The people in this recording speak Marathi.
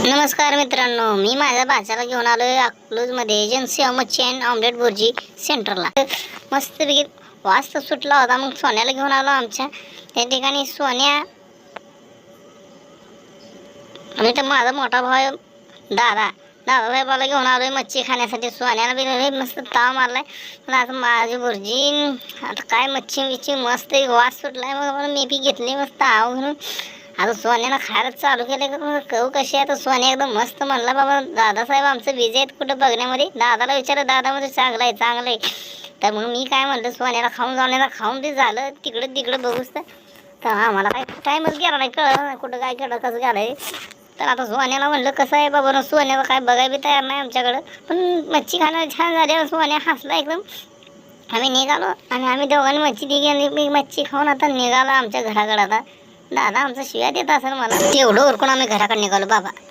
नमस्कार मित्रांनो, मी माझ्या भाच्याला घेऊन आलोय अकलूजमध्ये एजन्सी मच्छी अँड ऑमलेट भुर्जी सेंटरला. मस्तपैकी वास तर सुटला होता. मग सोन्याला घेऊन आलो आमच्या त्या ठिकाणी. सोन्या आणि तर माझा मोठा भाऊ दादासाहेबाला घेऊन आलोय मच्छी खाण्यासाठी. सोन्याला बी मस्त ताव मारलाय. पण आता माझी भुर्जी आता काय मच्छी मस्त वास सुटलाय. मग मी बी घेतली मस्त आव घेऊन. आता सोन्यानं खायला चालू केलं. कहू कशी आहे. तर सोन्या एकदम मस्त म्हणला, बाबा दादासाहेब आमचं बिझी आहेत कुठं बघण्यामध्ये. दादाला विचारलं, दादा म्हणजे चांगलं आहे. तर मग मी काय म्हणलं, सोन्याला खाऊन बी झालं तिकडं बघूच. तर आम्हाला काय टाईमच गेला नाही, कळलं नाही कुठं काय केलं कसं झालंय. तर आता सोन्याला म्हणलं कसं आहे बाबा, सोन्याला काय बघायला बी तयार नाही आमच्याकडं. पण मच्छी खाणं छान झाली. सोन्या हसला एकदम. आम्ही निघालो आणि आम्ही दोघांनी मच्छी मच्छी खाऊन आता निघालो आमच्या घराकडे. आता दादा आमचा शिव्या देत असेल मला. तेवढं ओरकून आम्ही घराकडे निघालो बाबा.